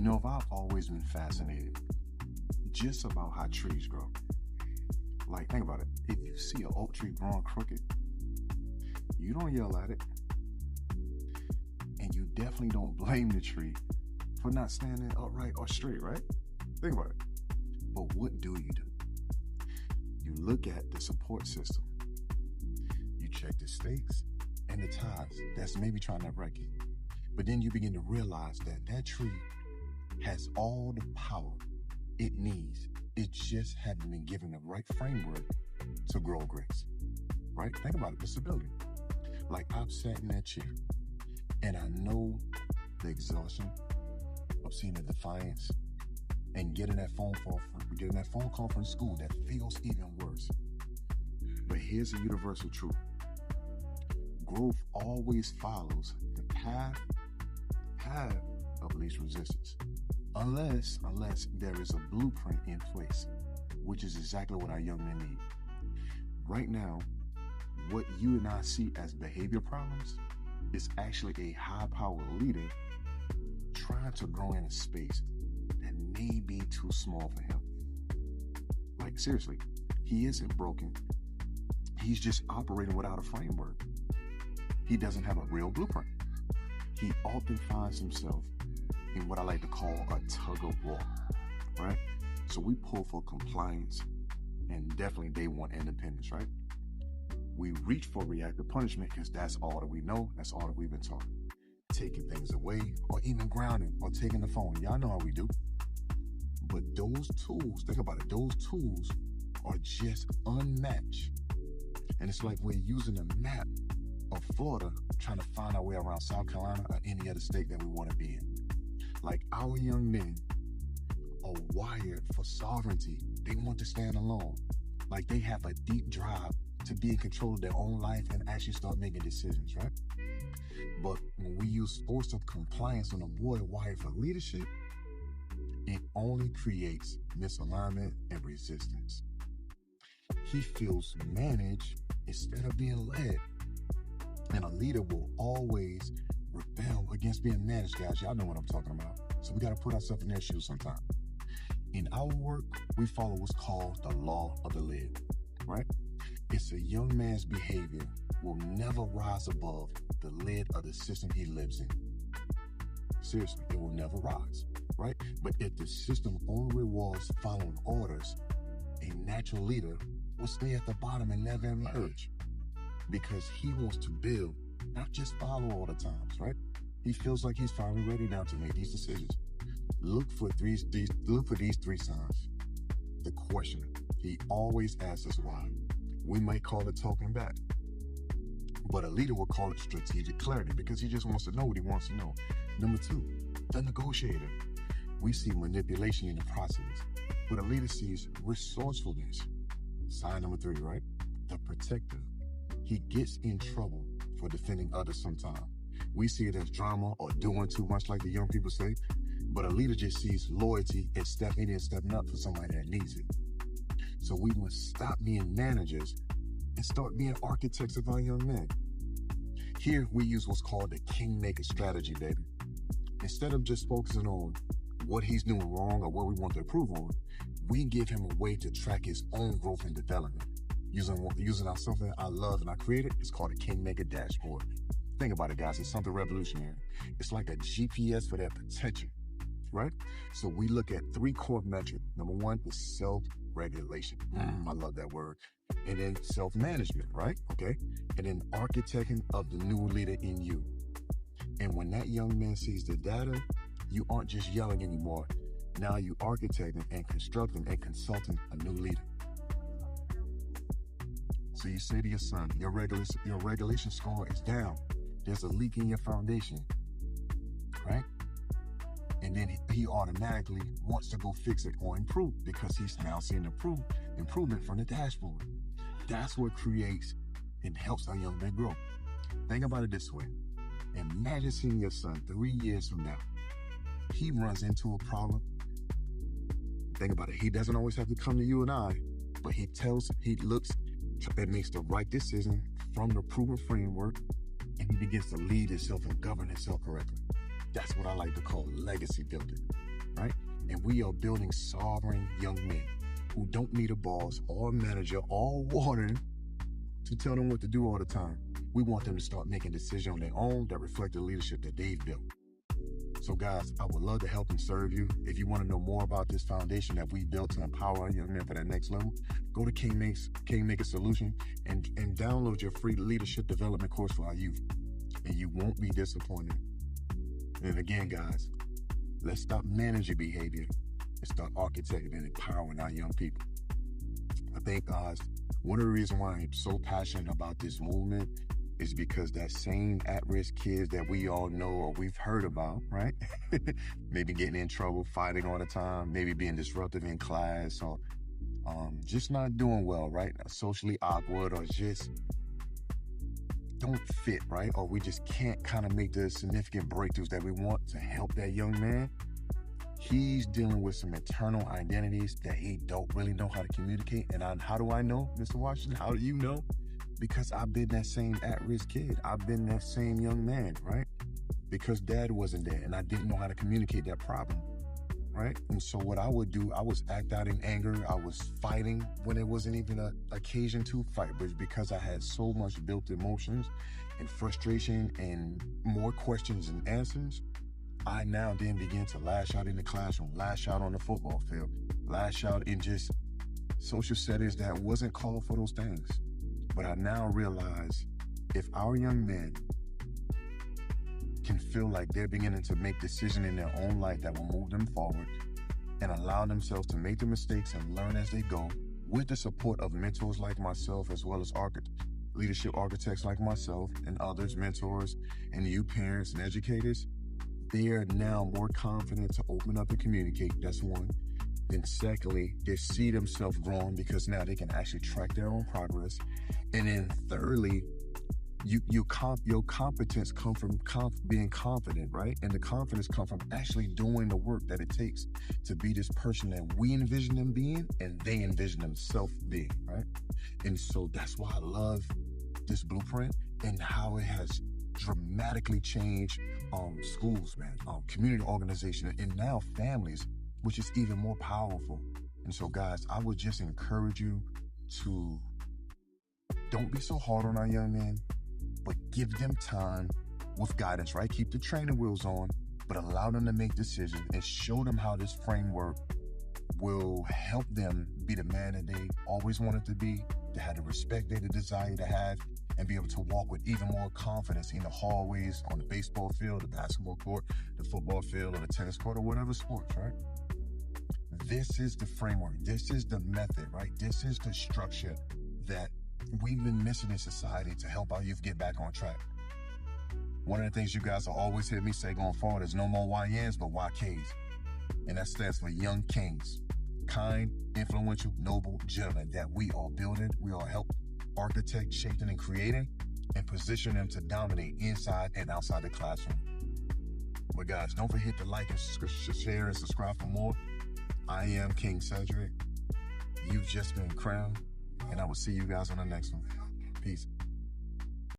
If I've always been fascinated just about how trees grow. Like, think about it. If you see an oak tree growing crooked, you don't yell at it. And you definitely don't blame the tree for not standing upright or straight, right? Think about it. But what do? You look at the support system. You check the stakes and the ties that's maybe trying to wreck it. But then you begin to realize that that tree has all the power it needs. It just hadn't been given the right framework to grow grapes, right? Think about it, the stability. Like, I've sat in that chair and I know the exhaustion of seeing the defiance and getting that phone call from school that feels even worse. But here's a universal truth. Growth always follows the path of least resistance. Unless there is a blueprint in place, which is exactly what our young men need. Right now, what you and I see as behavior problems is actually a high-powered leader trying to grow in a space that may be too small for him. Like, seriously, he isn't broken. He's just operating without a framework. He doesn't have a real blueprint. He often finds himself in what I like to call a tug of war, right? So we pull for compliance and definitely day one independence, right? We reach for reactive punishment because that's all that we know, that's all that we've been taught. Taking things away, or even grounding, or taking the phone. Y'all know how we do. But those tools, think about it, those tools are just unmatched. And it's like we're using a map of Florida trying to find our way around South Carolina or any other state that we want to be in. Like, our young men are wired for sovereignty. They want to stand alone. Like, they have a deep drive to be in control of their own life and actually start making decisions, right? But when we use force of compliance on a boy wired for leadership, it only creates misalignment and resistance. He feels managed instead of being led. And a leader will always rebel against being managed, guys. Y'all know what I'm talking about. So we got to put ourselves in their shoes sometime. In our work, we follow what's called the law of the lid, right? It's a young man's behavior will never rise above the lid of the system he lives in. Seriously, it will never rise, right? But if the system only rewards following orders, a natural leader will stay at the bottom and never emerge because he wants to build, not just follow all the times, right? He feels like he's finally ready now to make these decisions. Look for these three signs. The questioner. He always asks us why. We might call it talking back, but a leader will call it strategic clarity because he just wants to know what he wants to know. Number two, the negotiator. We see manipulation in the process, but a leader sees resourcefulness. Sign number three, right? The protector. He gets in trouble for defending others sometimes. We see it as drama or doing too much, like the young people say, but a leader just sees loyalty and stepping in and stepping up for somebody that needs it. So we must stop being managers and start being architects of our young men. Here we use what's called the Kingmaker Strategy, baby. Instead of just focusing on what he's doing wrong or what we want to improve on, we give him a way to track his own growth and development. Using our something I love and I created, it's called a Kingmaker Dashboard. Think about it, guys. It's something revolutionary. It's like a GPS for their potential, right? So we look at three core metrics. Number one is self-regulation. I love that word. And then self-management, right? Okay. And then architecting of the new leader in you. And when that young man sees the data, you aren't just yelling anymore. Now you architecting and constructing and consulting a new leader. So you say to your son, your regulation score is down. There's a leak in your foundation, right? And then he automatically wants to go fix it or improve because he's now seeing improvement from the dashboard. That's what creates and helps our young men grow. Think about it this way. Imagine seeing your son 3 years from now. He runs into a problem. Think about it. He doesn't always have to come to you and I, but he looks and makes the right decision from the proven framework, and he begins to lead himself and govern himself correctly. That's what I like to call legacy building. right? And we are building sovereign young men who don't need a boss or a manager or warden to tell them what to do all the time. We want them to start making decisions on their own that reflect the leadership that they've built. So guys, I would love to help and serve you. If you want to know more about this foundation that we built to empower our young men for that next level, go to Kingmaker Solution and download your free leadership development course for our youth. And you won't be disappointed. And again, guys, let's stop managing behavior and start architecting and empowering our young people. I think, guys, one of the reasons why I'm so passionate about this movement is because that same at-risk kids that we all know or we've heard about, right? Maybe getting in trouble, fighting all the time, maybe being disruptive in class, or just not doing well, right? Socially awkward, or just don't fit, right? Or we just can't kind of make the significant breakthroughs that we want to help that young man. He's dealing with some internal identities that he don't really know how to communicate. And how do I know, Mr. Washington? How do you know? Because I've been that same at-risk kid. I've been that same young man, right? Because dad wasn't there and I didn't know how to communicate that problem, right? And so what I would do, I was act out in anger. I was fighting when it wasn't even an occasion to fight, but because I had so much built emotions and frustration and more questions and answers, I now then begin to lash out in the classroom, lash out on the football field, lash out in just social settings that wasn't called for those things. But I now realize if our young men can feel like they're beginning to make decisions in their own life that will move them forward and allow themselves to make the mistakes and learn as they go, with the support of mentors like myself, as well as leadership architects like myself and others, mentors, and you parents and educators, they are now more confident to open up and communicate. That's one. Then secondly, they see themselves growing because now they can actually track their own progress. And then thirdly, your competence come from being confident, right? And the confidence come from actually doing the work that it takes to be this person that we envision them being and they envision themselves being, right? And so that's why I love this blueprint and how it has dramatically changed schools, man, community organization, and now families, which is even more powerful. And so guys, I would just encourage you to don't be so hard on our young men, but give them time with guidance, right? Keep the training wheels on, but allow them to make decisions and show them how this framework will help them be the man that they always wanted to be, to have the respect they desire to have, and be able to walk with even more confidence in the hallways, on the baseball field, the basketball court, the football field, or the tennis court, or whatever sports, right? This is the framework. This is the method, right? This is the structure that we've been missing in society to help our youth get back on track. One of the things you guys will always hear me say going forward is no more YNs, but YKs. And that stands for Young Kings. Kind, influential, noble gentlemen that we are building. We are helping architect, shaping, and creating, and position them to dominate inside and outside the classroom. But guys, don't forget to like and share and subscribe for more. I am King Cedric. You've just been crowned, and I will see you guys on the next one. Peace.